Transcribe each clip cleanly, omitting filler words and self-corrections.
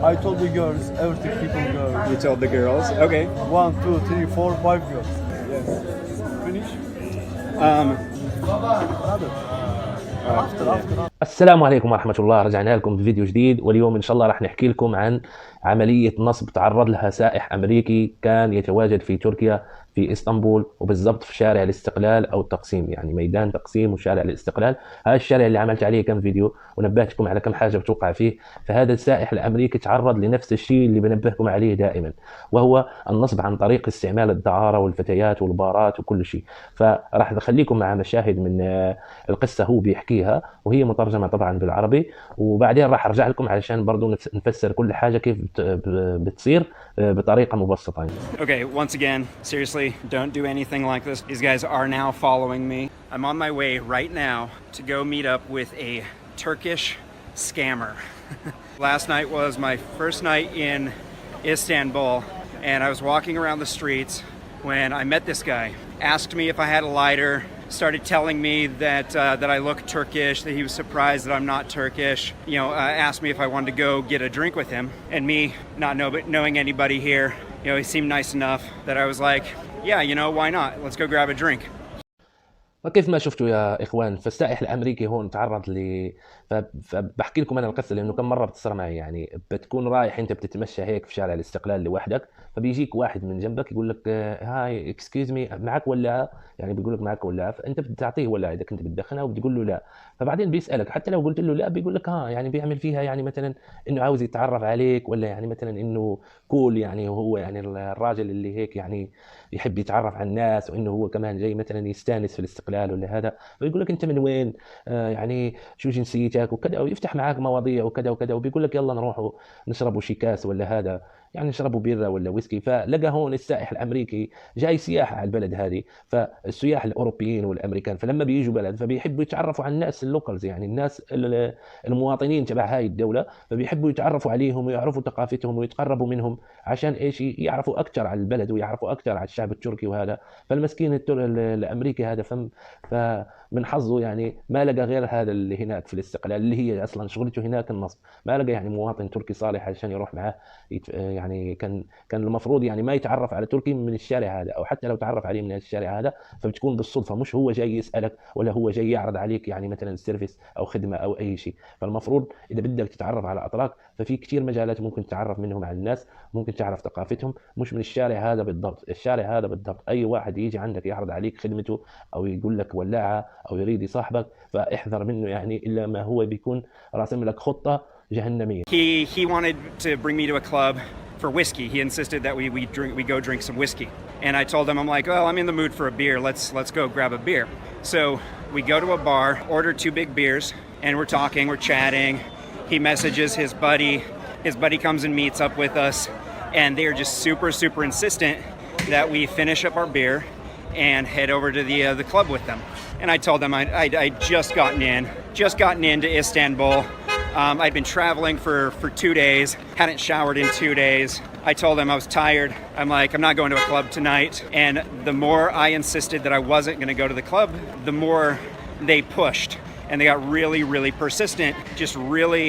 I told the girls, everything people girls. You told the girls? Okay. 1, 2, 3, 4, 5 girls. Yes. Finish? After. السلام عليكم ورحمة الله. رجعنا لكم بفيديو جديد، واليوم إن شاء الله راح نحكي لكم عن عملية نصب تعرض لها سائح أمريكي كان يتواجد في تركيا في اسطنبول، وبالضبط في شارع الاستقلال أو التقسيم، يعني ميدان تقسيم وشارع الاستقلال. هذا الشارع اللي عملت عليه كم فيديو ونبهتكم على كم حاجة بتوقع فيه. فهذا السائح الأمريكي تعرض لنفس الشيء اللي بنبهكم عليه دائما، وهو النصب عن طريق استعمال الدعارة والفتيات والبارات وكل شيء. فراح نخليكم مع مشاهد من القصة هو بيحكيها، وهي مترجمة طبعا بالعربي، وبعدين راح ارجع لكم علشان برضو نفسر كل حاجة كيف بتصير بطريقة مبسطة. Okay, once again, seriously, don't do anything like this. These guys are now following me. I'm on my way right now to go meet up with a Turkish scammer. Last night was my first night in Istanbul, and I was walking around the streets when I met this guy. Asked me if I had a lighter, started telling me that that I look Turkish, that he was surprised that I'm not Turkish. You know, asked me if I wanted to go get a drink with him, and me not knowing anybody here, you know, he seemed nice enough that I was like, yeah, you know, why not? Let's go grab a drink. وكيف ما شفتوا يا اخوان، فالسائح الامريكي هون تعرض فبحكي لكم انا القصه لانه كم مره بتصير معي. يعني بتكون رايح انت بتتمشى هيك في شارع الاستقلال لوحدك، فبيجيك واحد من جنبك يقول لك هاي اكسكيوز مي، معك ولاعه؟ يعني بيقول لك معك ولاعه، فانت بتعطيه ولاعه اذا كنت بتدخنها، وبتقول له لا. فبعدين بيسالك، حتى لو قلت له لا بيقول لك ها، يعني بيعمل فيها يعني مثلا انه عاوز يتعرف عليك، ولا يعني مثلا انه كول، يعني هو يعني الراجل اللي هيك يعني يحب يتعرف على الناس، وانه هو كمان جاي مثلا يستانس في الاستقلال ولا هذا. فيقول لك انت من وين؟ يعني شو جنسيتك وكذا، ويفتح معاك مواضيع وكذا وكذا، وبيقول لك يلا نروحوا نشربوا شي كاس ولا هذا، يعني نشربوا بيرة ولا ويسكي. فلقى هون السائح الامريكي جاي سياحه على البلد هذه، فالسياح الاوروبيين والامريكان فلما بييجوا بلد فبيحبوا يتعرفوا على الناس اللوكالز، يعني الناس المواطنين تبع هاي الدوله، فبيحبوا يتعرفوا عليهم ويعرفوا ثقافتهم ويتقربوا منهم عشان ايش؟ يعرفوا اكثر على البلد ويعرفوا اكثر على الشعب التركي وهذا. فالمسكين الامريكي هذا فمن حظه يعني ما لقى غير هذا اللي هناك في الاستقلال، اللي هي اصلا شغلته هناك النصب. ما لقى يعني مواطن تركي صالح عشان يروح معاه يعني كان المفروض يعني ما يتعرف على تركي من الشارع هذا، او حتى لو تعرف عليه من الشارع هذا فبتكون بالصدفه، مش هو جاي يسالك ولا هو جاي يعرض عليك يعني مثلا سيرفيس او خدمه او اي شيء. فالمفروض اذا بدك تتعرف على اتراك ففي كثير مجالات ممكن تتعرف منهم على الناس، ممكن تعرف ثقافتهم، مش من الشارع هذا بالضبط. الشارع هذا بالضبط اي واحد يجي عندك يعرض عليك خدمته او يقول لك ولاعه او يريد يصاحبك، فاحذر منه يعني، الا ما هو بيكون راسم لك خطه جهنميه. He wanted to bring me to a club for whiskey. He insisted that we go drink some whiskey. And I told him, I'm like, well, I'm in the mood for a beer. Let's go grab a beer. So we go to a bar, order 2 big beers, and we're talking, we're chatting. He messages his buddy. His buddy comes and meets up with us, and they are just super insistent that we finish up our beer and head over to the club with them. And I told them I'd just gotten into Istanbul. I'd been traveling for 2 days, hadn't showered in 2 days. I told them I was tired. I'm like, I'm not going to a club tonight. And the more I insisted that I wasn't going to go to the club, the more they pushed. And they got really persistent, just really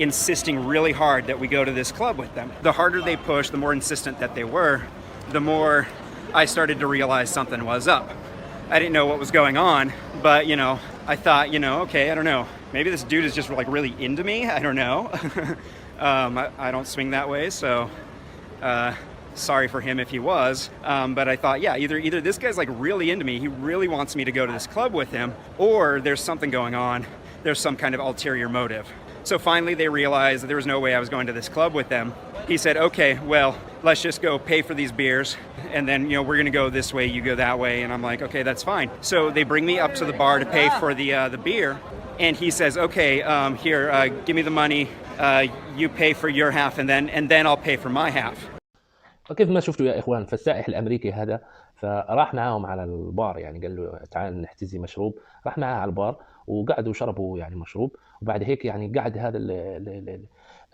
insisting really hard that we go to this club with them. The harder they pushed, the more insistent that they were, the more I started to realize something was up. I didn't know what was going on, but you know, I thought, you know, okay, I don't know. Maybe this dude is just like really into me. I don't know. I don't swing that way, so sorry for him if he was. But I thought, yeah, either this guy's like really into me, he really wants me to go to this club with him, or there's something going on. There's some kind of ulterior motive. So finally they realized that there was no way I was going to this club with them. He said, okay, well, let's just go pay for these beers, and then, you know, we're gonna go this way, you go that way. And I'm like, okay, that's fine. So they bring me up to the bar to pay for the beer, and he says, okay, here, give me the money, you pay for your half, and then I'll pay for my half. وكيف ما شفتوا يا اخوان، فالسائح الامريكي هذا فراح معاهم على البار، يعني قال له تعال نحتزي مشروب. راح معاه على البار وقعدوا شربوا يعني مشروب، وبعد هيك يعني قعد هذا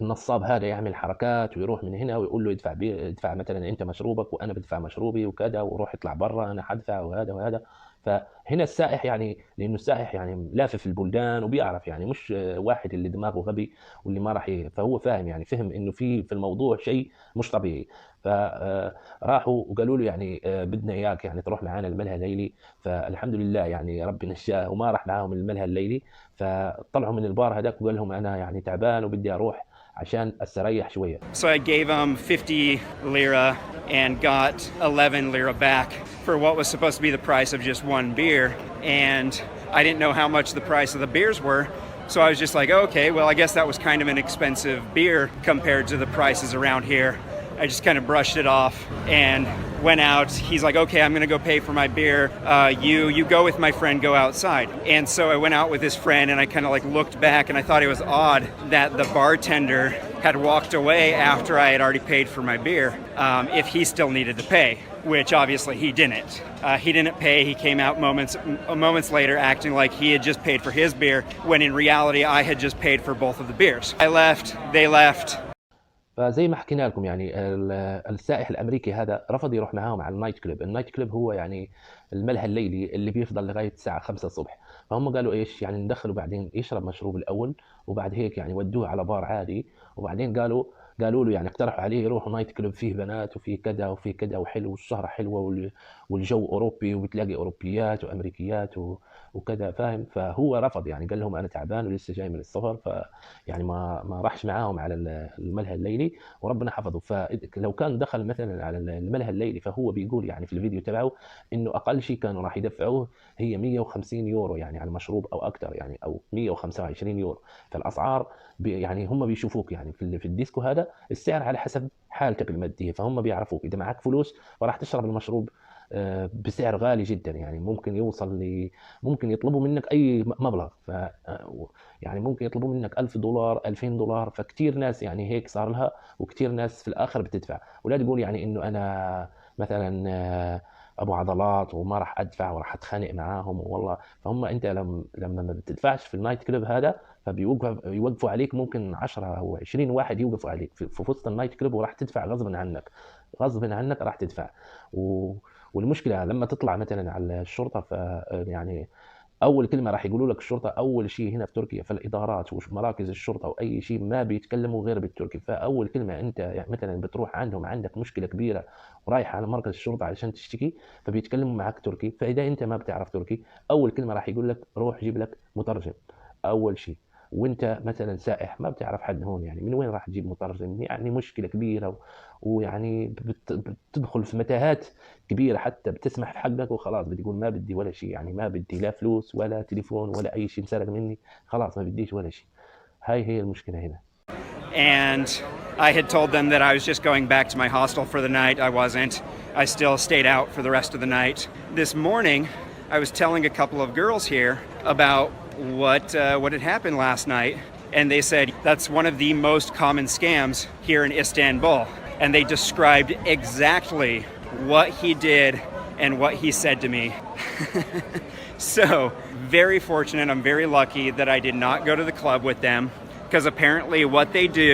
النصاب هذا يعمل حركات ويروح من هنا ويقول له ادفع مثلا انت مشروبك وانا بدفع مشروبي وكذا، وروح اطلع برا انا حدفع وهذا وهذا. فهنا السائح يعني، لانه السائح يعني لافف البلدان وبيعرف يعني، مش واحد اللي دماغه غبي واللي ما راح فهو فاهم يعني، فهم انه في الموضوع شيء مش طبيعي. فراحوا وقالوا له يعني بدنا اياك يعني تروح معنا الملهى الليلي. فالحمد لله يعني ربي نجاه وما راح معاهم الملهى الليلي. فطلعوا من البار هذاك وقال لهم انا يعني تعبان وبدي اروح عشان استريح شويه. So I gave him 50 lira and got 11 lira back for what was supposed to be the price of just one beer. And I didn't know how much the price of the beers were. So I was just like, okay, well, I guess that was kind of an expensive beer compared to the prices around here. I just kind of brushed it off and went out. He's like, okay, I'm going to go pay for my beer. You go with my friend, go outside. And so I went out with his friend and I kind of like looked back and I thought it was odd that the bartender had walked away after I had already paid for my beer, if he still needed to pay, which obviously he didn't. He didn't pay. He came out moments later acting like he had just paid for his beer when in reality I had just paid for both of the beers. I left, they left. فزي ما حكينا لكم يعني السائح الامريكي هذا رفض يروح معاهم على النايت كلوب. النايت كلوب هو يعني الملهى الليلي اللي بيفضل لغايه الساعه 5 الصبح. فهم قالوا ايش يعني ندخله بعدين يشرب مشروب الاول، وبعد هيك يعني ودوه على بار عادي. وبعدين قالوا له يعني اقترحوا عليه يروحوا نايت كلوب فيه بنات وفيه كذا وفيه كذا وحلو والسهره حلوه والجو اوروبي وبتلاقي اوروبيات وامريكيات وكذا فاهم. فهو رفض يعني، قال لهم انا تعبان ولسه جاي من السفر، يعني ما راحش معاهم على الملهى الليلي وربنا حفظه. فلو كان دخل مثلا على الملهى الليلي، فهو بيقول يعني في الفيديو تبعه انه اقل شيء كانوا راح يدفعوه هي 150 يورو يعني على المشروب او اكثر يعني، او 125 يورو. فالاسعار يعني هم بيشوفوك يعني في الديسكو هذا السعر على حسب حالتك الماديه. فهم بيعرفوك اذا معك فلوس فراح تشرب المشروب بسعر غالي جدا يعني، ممكن يوصل ممكن يطلبوا منك اي مبلغ. يعني ممكن يطلبوا منك $1000 $2000. فكتير ناس يعني هيك صار لها، وكتير ناس في الاخر بتدفع. ولا تقول يعني انه انا مثلا ابو عضلات وما راح ادفع وراح اتخانق معاهم والله. فهم انت لما ما بتدفعش في النايت كلوب هذا فبيوقفوا عليك، ممكن 10 او 20 واحد يوقفوا عليك في وسط النايت كلوب، وراح تدفع غصبا عنك. غصبا عنك راح تدفع. والمشكله لما تطلع مثلا على الشرطه، ف يعني اول كلمه راح يقولوا لك الشرطه اول شيء هنا في تركيا، فالادارات ومراكز الشرطه واي شيء ما بيتكلموا غير بالتركي. فاول كلمه انت يعني مثلا بتروح عندهم عندك مشكله كبيره ورايح على مركز الشرطه علشان تشتكي، فبيتكلموا معك تركي. فاذا انت ما بتعرف تركي اول كلمه راح يقول لك روح جيب لك مترجم اول شيء. وانت مثلا سائح ما بتعرف حد هون، يعني من وين راح تجيب مترجم؟ يعني مشكله كبيره ويعني بتدخل في متاهات كبيره، حتى بتسمح في حقك وخلاص بتقول ما بدي ولا شيء يعني، ما بدي لا فلوس ولا تليفون ولا اي شيء انسرق مني، خلاص ما بديش ولا شيء. هاي المشكله هنا. And I had told them that I was just going back to my hostel for the night. I wasn't. I still stayed out for the rest of the night. This morning, I was telling a couple of girls here about what had happened last night, and they said that's one of the most common scams here in Istanbul. And they described exactly what he did and what he said to me. So, very fortunate, I'm very lucky that I did not go to the club with them, because apparently what they do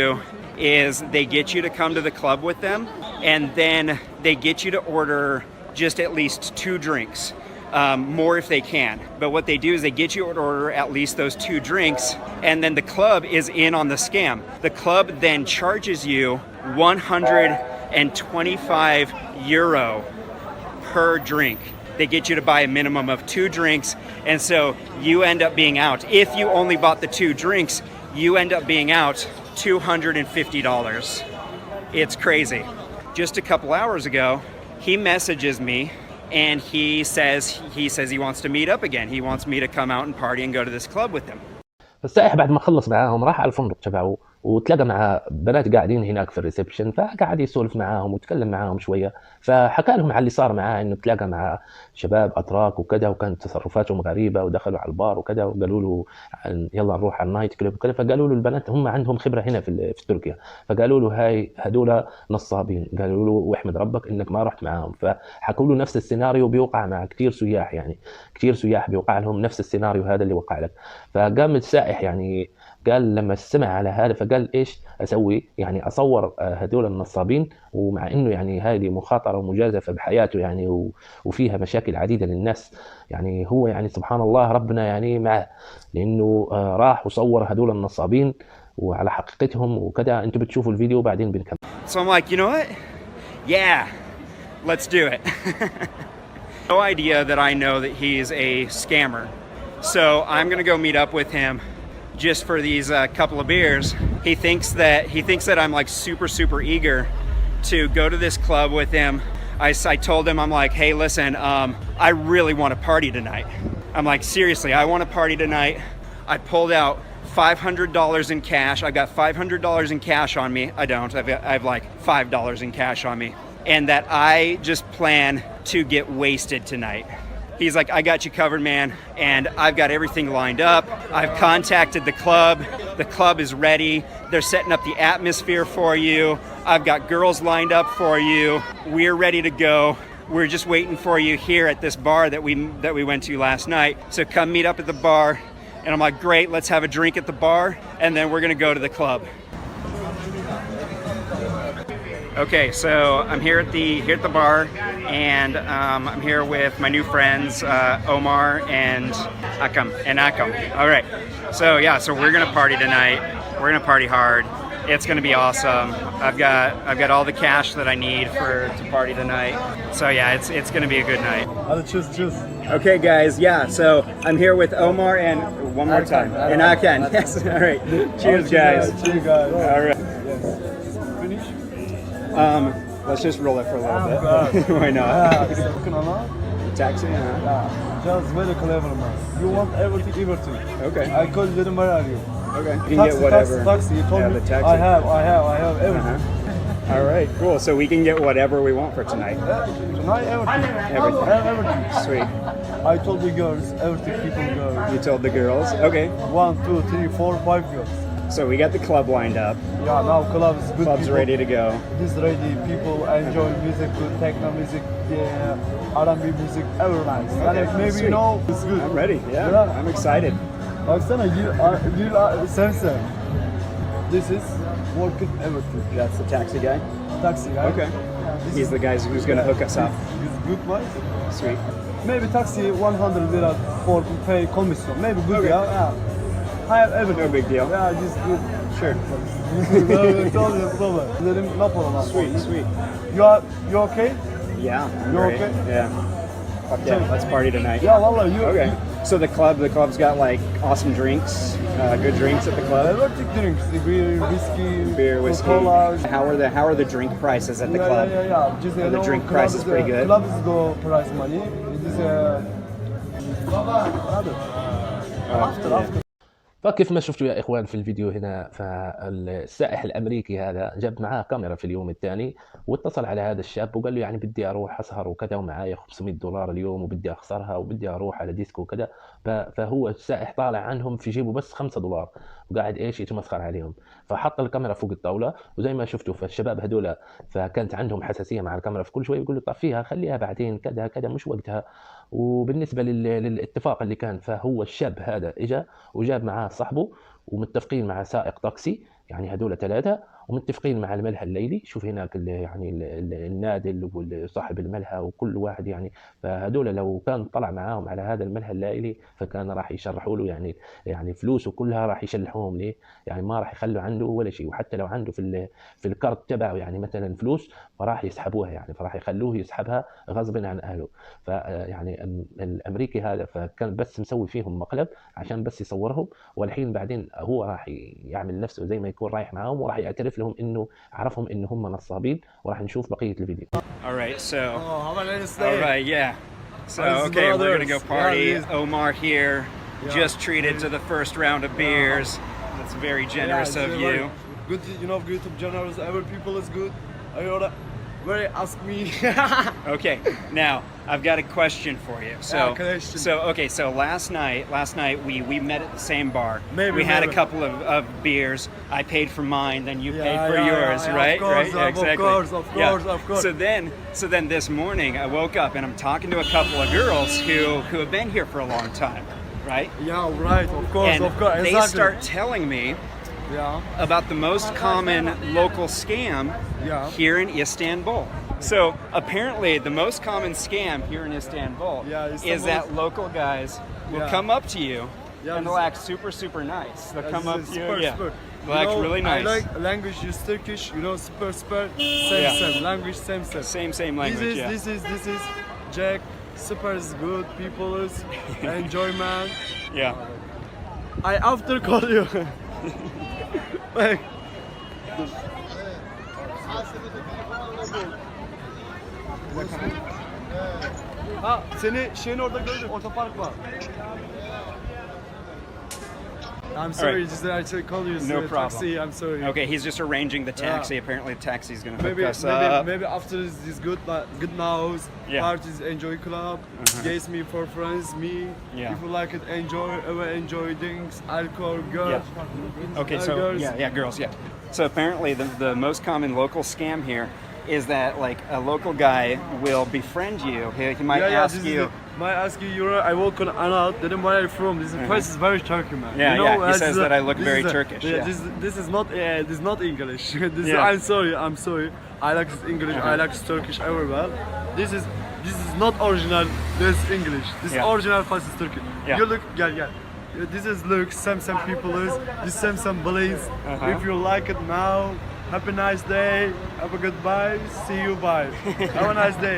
is they get you to come to the club with them, and then they get you to order just at least 2 drinks. More if they can. But what they do is they get you to order at least those 2 drinks, and then the club is in on the scam. The club then charges you 125 euro per drink. They get you to buy a minimum of 2 drinks, and so you end up being out. If you only bought the 2 drinks, you end up being out $250. It's crazy. Just a couple hours ago, he messages me and he says he wants to meet up again. He wants me to come out and party and go to this club with him. فالسائح بعد ما خلص معاهم راح على الفندق تبعه، وتلاقى مع بنات قاعدين هناك في الريسبشن، فقعد يسولف معاهم وتكلم معاهم شويه. فحكى لهم على اللي صار معاه، انه تلاقى مع شباب اتراك وكذا، وكانت تصرفاتهم غريبه، ودخلوا على البار وكذا، وقالوا له يلا نروح على النايت كلوب وكذا. فقالوا له البنات هم عندهم خبره هنا في تركيا، فقالوا له هذول نصابين. قالوا له واحمد ربك انك ما رحت معاهم. فحكوا له نفس السيناريو بيوقع مع كثير سياح، يعني كثير سياح بيوقع لهم نفس السيناريو هذا اللي وقع لك. فقام السائح يعني قال لما استمع على هذا فقال ايش اسوي؟ يعني اصور هذول النصابين، ومع انه يعني هذه مخاطره ومجازفه بحياته يعني وفيها مشاكل عديده للناس، يعني هو يعني سبحان الله ربنا يعني معه، لانه راح وصور هذول النصابين وعلى حقيقتهم وكذا. انتم بتشوفوا الفيديو بعدين بنكمل. So I'm like, you know what? Yeah, let's do it. No idea that I know that he's a scammer. So I'm gonna go meet up with him just for these couple of beers. He thinks that I'm like super eager to go to this club with him. I told him, I'm like, hey, listen, I really want to party tonight. I'm like, seriously, I want to party tonight. I pulled out $500 in cash. I got $500 in cash on me. I don't. I have like $5 in cash on me. And that I just plan to get wasted tonight. He's like, I got you covered, man. And I've got everything lined up. I've contacted the club. The club is ready. They're setting up the atmosphere for you. I've got girls lined up for you. We're ready to go. We're just waiting for you here at this bar that we went to last night. So come meet up at the bar. And I'm like, great, let's have a drink at the bar. And then we're gonna go to the club. Okay, so I'm here at the bar, and I'm here with my new friends Omar and Akam. All right, so yeah, so we're gonna party tonight. We're gonna party hard. It's gonna be awesome. I've got all the cash that I need to party tonight. So yeah, it's gonna be a good night. Cheers. Okay, guys, yeah. So I'm here with Omar and one more time, and Akan. Yes, all right. Cheers, guys. Cheers, guys. All right. Yes. Finish? Let's just roll it for a little bit. Why not? Taxi? Just very clever, man. You want everything. Okay. I called you, where are you? Okay. You can get whatever. Taxi. You told Yeah, me. the taxi. I have everything. All right, cool. So we can get whatever we want for tonight. Tonight, everything. Everything. I have everything. Sweet. I told the girls, everything people girls. You told the girls? Okay. 1, 2, 3, 4, 5 girls. So we got the club lined up. Yeah, now club is good. Club's people. ready to go. It is ready. People enjoy music, good techno music, R&B music, every nice. Okay, And maybe sweet. you know, it's good. I'm ready. Yeah, Yeah. I'm excited. Baksana, Samsung. This is working everything. That's the taxi guy? Taxi, right? Okay. This He's is- the guy who's going to hook us up. It's good, man. Sweet. Maybe taxi 100 lira for pay commission. Maybe good, Okay. yeah. I have everything. No big deal. Yeah, this is good. Sure. It's all the problem. No problem. Sweet. You okay? Yeah, I'm You ready. okay? Yeah. Fuck yeah, let's party tonight. Yeah, wallah, you. Okay. So the club's got like awesome drinks, good drinks at the club. Everything drinks, the beer, whiskey, Cola. Cola. How are the drink prices at the club? Yeah. Just, Are the drink prices pretty good? Club is go price money. It is after. فكيف ما شفتوا يا إخوان في الفيديو هنا، فالسائح الأمريكي هذا جاب معاه كاميرا في اليوم الثاني واتصل على هذا الشاب وقال له يعني بدي أروح أسهر وكذا ومعايا $500 اليوم وبدي أخسرها وبدي أروح على ديسكو وكذا. فهو السائح طالع عنهم في جيبه بس $5 وقاعد إيش يتمسخر عليهم. فحط الكاميرا فوق الطاولة وزي ما شفتوا فالشباب هذول فكانت عندهم حساسية مع الكاميرا، في كل شوي يقول له طفيها خليها بعدين كذا مش وقتها. وبالنسبة للاتفاق اللي كان، فهو الشاب هذا إجا وجاب معاه صاحبه ومتفقين مع سائق تاكسي، يعني هذول 3 ومتفقين مع الملهى الليلي. شوف هناك يعني النادل وصاحب الملهى وكل واحد يعني، فهذول لو كان طلع معاهم على هذا الملهى الليلي فكان راح يشرحوا له يعني فلوسه كلها راح يشلحوهم ليه، يعني ما راح يخلوا عنده ولا شيء. وحتى لو عنده في الكارت تبعه يعني مثلا فلوس فراح يسحبوها، يعني فراح يخلوه يسحبها غصب عن اهله. فيعني الامريكي هذا فكان بس مسوي فيهم مقلب عشان بس يصورهم، والحين بعدين هو راح يعمل نفسه زي ما يكون رايح معاهم وراح يعترف لهم انه عرفهم ان هم نصابين، وراح نشوف بقيه الفيديو. All right, so Oh, have a nice day. all right, yeah. So How's the okay, we're gonna go brothers? party. Yeah, Omar here, Yeah. just treated to the first round of beers. That's very generous of you. Good, YouTube channels. Every people is good. Very ask me. Okay, now I've got a question for you. question. So last night we met at the same bar. We had a Maybe. couple of beers. I paid for mine, then you paid for Yeah, yours, yeah, right? of course, Right? Exactly. Of course. So then this morning I woke up and I'm talking to a couple of girls who have been here for a long time. right? Yeah, right. And Of course. they Exactly. start telling me Yeah. about the most common local scam Yeah. here in Istanbul. So apparently the most common scam here in Istanbul Yeah, is Istanbul that is- local guys will Yeah. come up to you Yeah, and this- they'll act super nice. They'll come up to you, Super, yeah. super. They'll act really nice. I like language is Turkish, super, same, Yeah. language, same. Same language, yeah. This is Jack, super is good, people is enjoyment. Yeah. I after call you. Like, ha, seni şeyin orada gördüm, otopark var. I'm sorry, Alright. just I should call you No problem. taxi. I'm sorry. Okay, he's just arranging the taxi. Apparently the taxi's gonna hook Maybe, us up. maybe after this good now, Yeah. parties, enjoy club, gays me for friends, me. Yeah. If you like it, enjoy drinks, alcohol, girls. Okay, so girls. yeah, girls, yeah. So apparently the most common local scam here is that like a local guy will befriend you. He might ask this you. might ask you, I walk on Anal, then where are you from? This place is very Turkey, man. Yeah, you know, yeah, he as says that I look very is Turkish, Yeah, yeah. this is not English. Yeah. I'm sorry. I like English, I like Turkish everywhere. This is not original. This is English. This Yeah. original place is Turkey. Yeah. You look, yeah. This is look some people is this some place. If you like it now, have a nice day. Have a goodbye. See you. Bye. Have a nice day.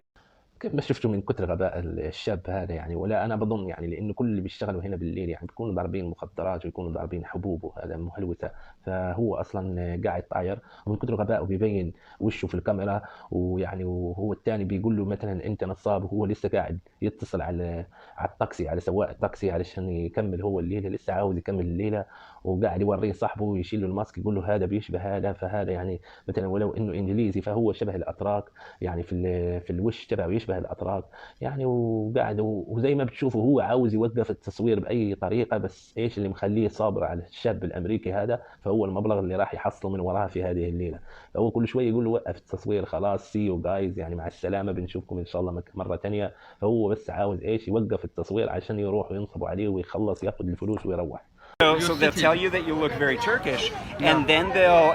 كيف ما شفتوا من كتر غباء الشاب هذا يعني، ولا انا بظن يعني لانه كل اللي بيشتغلوا هنا بالليل يعني بيكونوا ضاربين مخدرات ويكونوا ضاربين حبوب وهذا مهلوسه، فهو اصلا قاعد طاير ومن كتر غبائه بيبين وشه في الكاميرا، ويعني وهو الثاني بيقول له مثلا انت نصاب، وهو لسه قاعد يتصل على التاكسي، على سواق التاكسي علشان يكمل هو الليله، لسه عاوز يكمل الليله، وقاعد يوريه صاحبه ويشيل له الماسك يقول له هذا بيشبه هذا، فهذا يعني مثلا ولو انه انجليزي فهو شبه الاتراك يعني في الوش تبعه يشبه الاتراك يعني، وقاعد وزي ما بتشوفوا هو عاوز يوقف التصوير باي طريقه، بس ايش اللي مخليه صابر على الشاب الامريكي هذا؟ فهو المبلغ اللي راح يحصله من وراها في هذه الليله، فهو كل شويه يقول له وقف التصوير خلاص، سي يو جايز يعني مع السلامه بنشوفكم ان شاء الله مره ثانيه، فهو بس عاوز ايش يوقف التصوير عشان يروح وينصبوا عليه ويخلص ياخذ الفلوس ويروح. So they'll tell you that you look very Turkish, and then they'll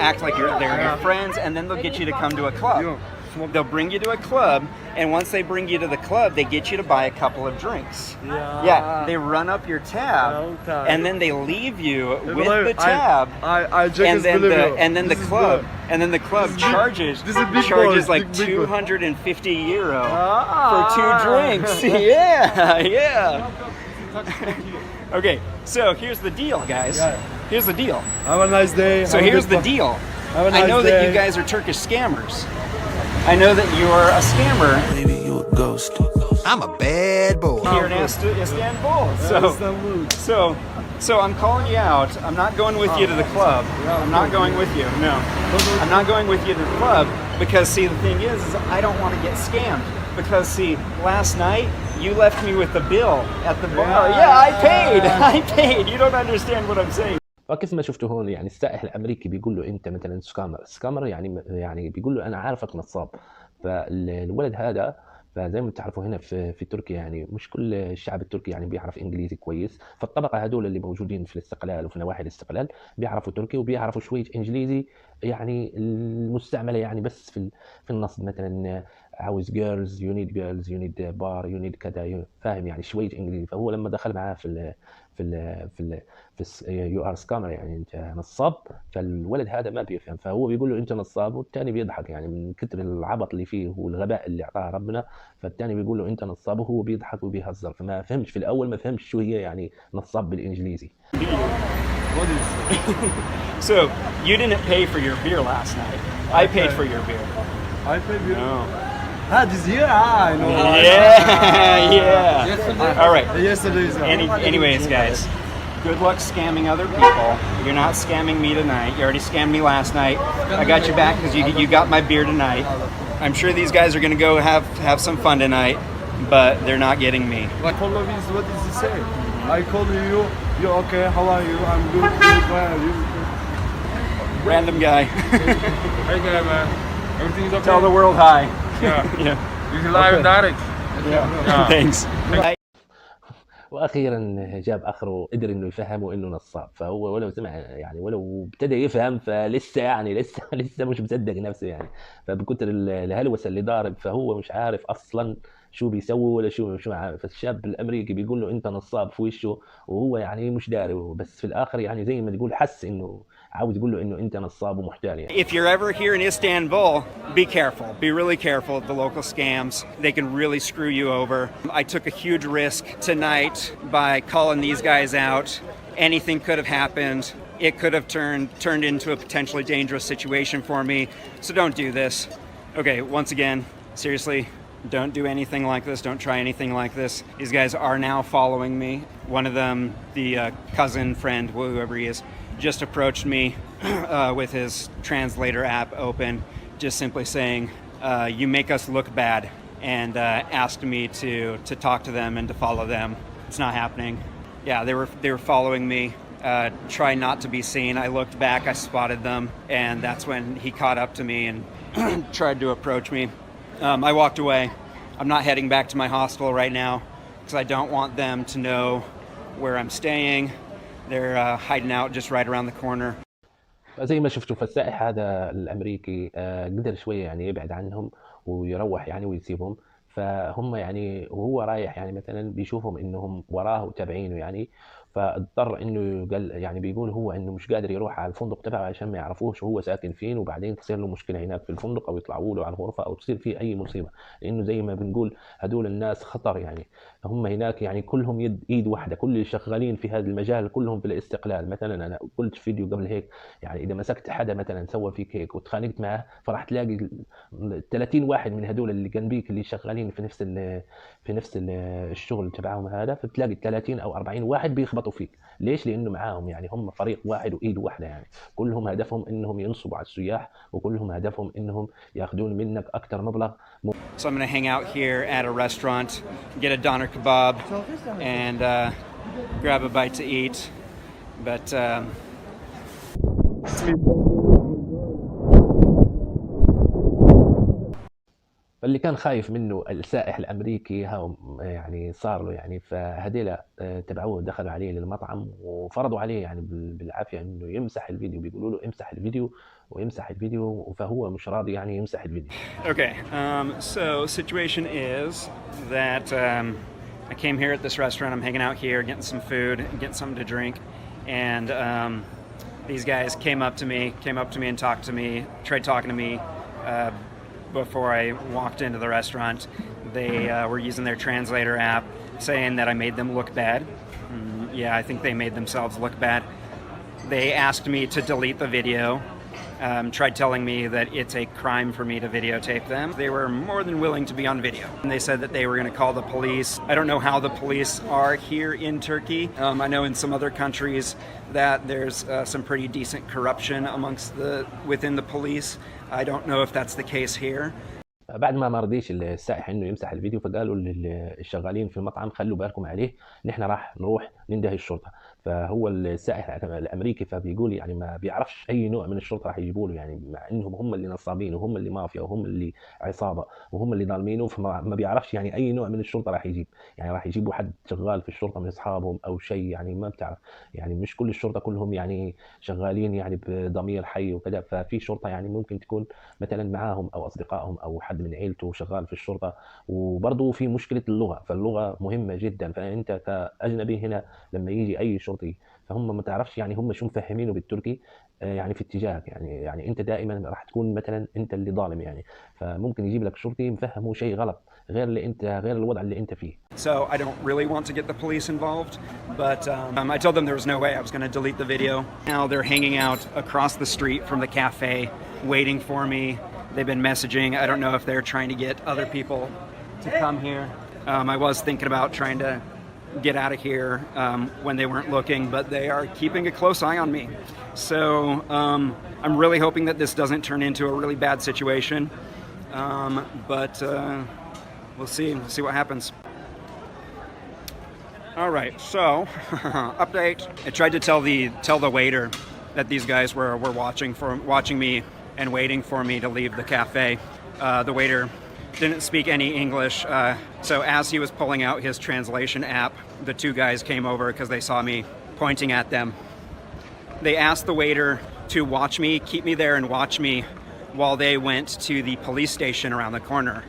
act like they're your friends, and then they'll get you to come to a club. They'll bring you to a club, and once they bring you to the club, they get you to buy a couple of drinks. Yeah, they run up your tab, and then they leave you with the tab, and then the club charges like €250 for 2 drinks. Yeah. Okay, so here's the deal, guys. Here's the deal. Have a nice day. So here's the deal. Have a I nice know that you day. guys are Turkish scammers. I know that you're a scammer Maybe you a ghost. I'm a bad boy. here in Istanbul. So I'm calling you out. I'm not going with you to the club. I'm not going with you. No. I'm not going with you to the club because see the thing is I don't want to get scammed. Because see, last night you left me with the bill at the bar. Yeah, I paid. You don't understand what I'm saying. فكيف ما شفتوا هون يعني السائح الامريكي بيقول له انت مثلا سكامر يعني بيقول له انا عارفك نصاب، فالولد هذا فزي ما بتعرفوا هنا في تركيا يعني مش كل الشعب التركي يعني بيعرف انجليزي كويس، فالطبقه هذول اللي موجودين في الاستقلال وفي نواحي الاستقلال بيعرفوا تركي وبيعرفوا شويه انجليزي يعني المستعمله يعني بس في النصب مثلا عاوز جيرلز يو نيد جيرلز يو نيد بار يو نيد كذا، فاهم يعني شويه انجليزي، فهو لما دخل معاه في يو ار سكامر يعني انت نصاب، فالولد هذا ما بيفهم، فهو بيقول له انت نصاب، والثاني بيضحك يعني من كتر العبط اللي فيه والغباء اللي اعطاه ربنا، فالثاني بيقول له انت نصاب وهو بيضحك وبيهزر، فما فهمش في الاول ما فهمش شو هي يعني نصاب بالانجليزي. What is? So you didn't pay for your beer last night. I paid for your beer. I paid you. No. This year? I know. Yeah. All right. Yesterday. Anyways, guys, good luck scamming other people. You're not scamming me tonight. You already scammed me last night. I got you back because you got my beer tonight. I'm sure these guys are gonna go have some fun tonight, but they're not getting me. What does he say? I called you. You okay? How are you? I'm good. Where are you? Random guy. Hey there, man. Everything's okay? Tell the world hi. Yeah. Yeah. You can live and direct. Yeah. Thanks. واخيرا جاب اخره، قدر انه يفهمه انه نصاب. فهو ولو سمع يعني، ولو ابتدى يفهم، فلسه يعني لسه مش مصدق نفسه يعني. فبكتر الهلوسه اللي ضارب، فهو مش عارف اصلا شو بيسوي ولا شو عارف. فالشاب الامريكي بيقول له انت نصاب في وشه، وهو يعني مش داري، بس في الاخر يعني زي ما تقول حس انه عاوز يقول له انه انت نصاب ومحتال يعني. If you're ever here in Istanbul, be careful. Be really careful of the local scams. They can really screw you over. I took a huge risk tonight by calling these guys out. Anything could have happened. It could have turned into a potentially dangerous situation for me. So don't do this. Okay, once again, seriously, don't do anything like this. Don't try anything like this. These guys are now following me. One of them, the cousin, friend, whoever he is, just approached me with his translator app open, just simply saying, you make us look bad, and asked me to talk to them and to follow them. It's not happening. Yeah, they were following me. Try not to be seen. I looked back, I spotted them, and that's when he caught up to me and tried to approach me. I walked away. I'm not heading back to my hostel right now because I don't want them to know where I'm staying. They're hiding out just right around the corner. زي ما شفتوا، فالسائح هذا الامريكي قدر شويه يعني يبعد عنهم ويروح يعني ويسيبهم. فهم يعني وهو رايح يعني مثلا بيشوفهم انهم وراه وتابعينه يعني. فاضطر انه قال يعني، بيقول هو انه مش قادر يروح على الفندق تبعه عشان ما يعرفوش هو ساكن فين، وبعدين تصير له مشكله هناك في الفندق، او يطلعوا له على الغرفه، او تصير فيه اي مصيبه. لانه زي ما بنقول هدول الناس خطر يعني. هم هناك يعني كلهم ايد واحده، كل اللي شغالين في هذا المجال كلهم في الاستقلال. مثلا انا قلت في فيديو قبل هيك يعني، اذا مسكت حدا مثلا سوى فيك هيك وتخانقت معه، فراح تلاقي 30 واحد من هدول اللي جنبيك اللي شغالين في نفس الشغل تبعهم هذا، فتلاقي 30 او 40 واحد بيخبطوا فيك. ليش؟ لانه معاهم يعني هم فريق واحد وايد واحده يعني. كلهم هدفهم انهم ينصبوا على السياح، وكلهم هدفهم انهم ياخذون منك اكثر مبلغ. So I'm going to hang out here at a restaurant, get a doner kebab, and grab a bite to eat. But فاللي كان خايف منه السائح الامريكي ها يعني صار له يعني. فهذيلا تبعوه، دخلوا عليه للمطعم وفرضوا عليه يعني بالعافيه انه يمسح الفيديو. بيقولوا له امسح الفيديو ويمسح الفيديو، فهو مش راضي يعني يمسح الفيديو. okay, so situation is that I came here at this restaurant. I'm hanging out here, getting some food, getting something to drink, and these guys came up to me and talked to me, tried talking to me. Before I walked into the restaurant, they were using their translator app, saying that I made them look bad. Yeah, I think they made themselves look bad. They asked me to delete the video, tried telling me that it's a crime for me to videotape them. They were more than willing to be on video. And they said that they were going to call the police. I don't know how the police are here in Turkey. I know in some other countries that there's some pretty decent corruption within the police. I don't know if that's the case here. بعد ما رضيش السائح انه يمسح الفيديو، فقالوا للشغالين في المطعم خلوا بالكم عليه، نحن راح نروح ننتهي الشرطه. فهو السائح الامريكي فبيقول يعني ما بيعرفش اي نوع من الشرطه راح يجيبوا له يعني، مع انهم هم اللي نصابين وهم اللي مافيا وهم اللي عصابه وهم اللي ظالمينه. فما بيعرفش يعني اي نوع من الشرطه راح يجيب يعني. راح يجيبوا حد شغال في الشرطه من اصحابهم او شيء يعني، ما بتعرف يعني. مش كل الشرطه كلهم يعني شغالين يعني بضمير حي وكذا. ففي شرطه يعني ممكن تكون مثلا معاهم او اصدقائهم او حد من عيلته شغال في الشرطه. وبرضه في مشكله اللغه، فاللغه مهمه جدا. فانت كاجنبي هنا لما يجي اي شرطي، فهم ما تعرفش يعني هم شو مفهمينه بالتركي يعني في اتجاهك يعني انت دائما راح تكون مثلا انت اللي ظالم يعني. فممكن يجيب لك شرطي مفهمه شيء غلط غير الوضع اللي انت فيه. So I don't really want to get the police involved, but I told them there was no way I was going to delete the video. Now they're hanging out across the street from the cafe, waiting for me. They've been messaging. I don't know if they're trying to get other people to come here. I was thinking about trying to get out of here when they weren't looking, but they are keeping a close eye on me. So I'm really hoping that this doesn't turn into a really bad situation. But we'll see what happens. All right, so update. I tried to tell the waiter that these guys were watching me and waiting for me to leave the cafe. The waiter didn't speak any English. So as he was pulling out his translation app, the two guys came over because they saw me pointing at them. They asked the waiter to watch me, keep me there and watch me while they went to the police station around the corner.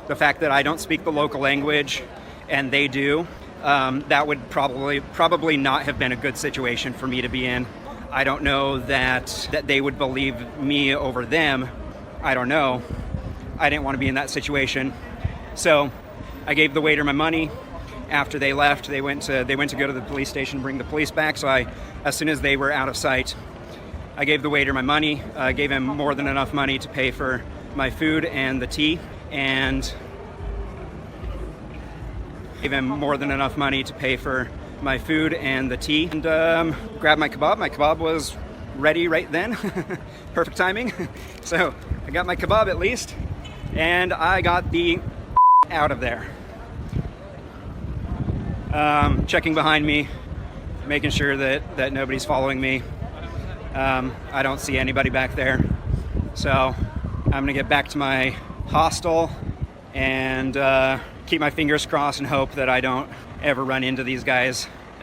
The fact that I don't speak the local language and they do, that would probably not have been a good situation for me to be in. I don't know that they would believe me over them. I don't know. I didn't want to be in that situation. So I gave the waiter my money. After they left, they went to go to the police station, bring the police back. So as soon as they were out of sight, I gave the waiter my money. I gave him more than enough money to pay for my food and the tea, and gave him more than enough money to pay for my food and the tea, and grabbed my kebab. My kebab was ready right then. Perfect timing. So I got my kebab at least, and I got the out of there. Checking behind me, making sure that nobody's following me. I don't see anybody back there. So I'm gonna get back to my hostel and keep my fingers crossed and hope that I don't ever run into these guys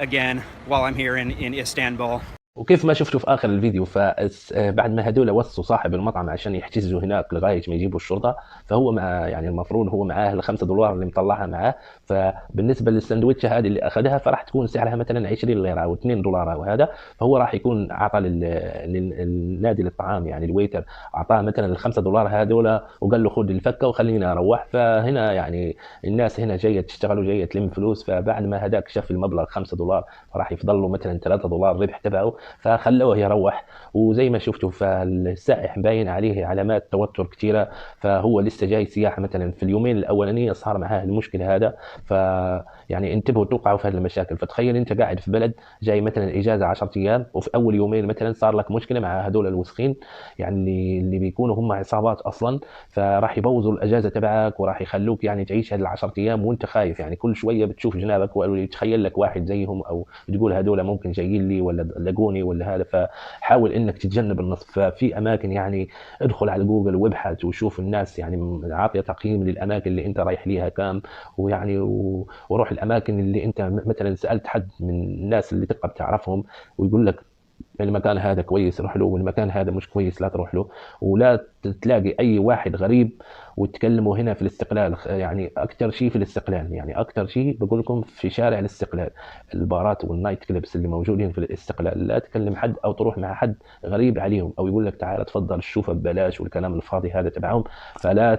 again while I'm here in Istanbul. وكيف ما شفتوا في اخر الفيديو، فبعد ما هدول وصوا صاحب المطعم عشان يحتجزوا هناك لغايه ما يجيبوا الشرطه، فهو مع يعني المفروض هو معاه ال5 دولار اللي مطلعها معاه. فبالنسبه للسندويتشه هذه اللي اخذها فراح تكون سعرها مثلا 20 ليره او 2 دولار او هذا، فهو راح يكون اعطى للنادي للطعام يعني الويتر اعطاه مثلا ال5 دولار هذول وقال له خذ الفكه وخلينا اروح. فهنا يعني الناس هنا جايه تشتغل وجايه تلم فلوس، فبعد ما هذاك شاف المبلغ 5 دولار فراح يفضل له مثلا 3 دولار ربح تبعه، فخلوه يروح. وزي ما شفتوا فالسائح باين عليه علامات توتر كثيره، فهو لسه جاي سياحه مثلا في اليومين الاولانيه صار معاه المشكله هذا. فيعني انتبهوا توقعوا في هذه المشاكل. فتخيل انت قاعد في بلد جاي مثلا اجازه 10 ايام وفي اول يومين مثلا صار لك مشكله مع هذول الوسخين، يعني اللي بيكونوا هم عصابات اصلا، فراح يبوظوا الاجازه تبعك وراح يخلوك يعني تعيش هذه ال10 ايام وانت خايف. يعني كل شويه بتشوف جنابك ويتخيل لك واحد زيهم او تقول هذول ممكن جايين لي ولا لقوني ولا هذا، فحاول انك تتجنب النصب. ففي اماكن يعني ادخل على جوجل وابحث وشوف الناس يعني عاطيه تقييم للاماكن اللي انت رايح ليها كام، ويعني وروح الاماكن اللي انت مثلا سالت حد من الناس اللي تقدر تعرفهم ويقول لك المكان هذا كويس روح له والمكان هذا مش كويس لا تروح له. ولا تلاقي اي واحد غريب وتكلموا هنا في الاستقلال. يعني اكثر شيء في الاستقلال، يعني اكثر شيء بقول لكم في شارع الاستقلال، البارات والنايت كليبس اللي موجودين في الاستقلال، لا تكلم حد او تروح مع حد غريب عليهم او يقول لك تعال تفضل شوفها ببلاش والكلام الفاضي هذا تبعهم، فلا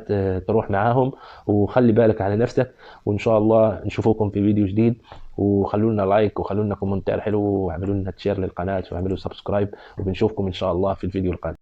تروح معاهم. وخلي بالك على نفسك، وان شاء الله نشوفوكم في فيديو جديد. وخلوا لنا لايك وخلوا لنا كومنتار حلو واعملوا لنا شير للقناه واعملوا سبسكرايب، وبنشوفكم ان شاء الله في الفيديو القادم.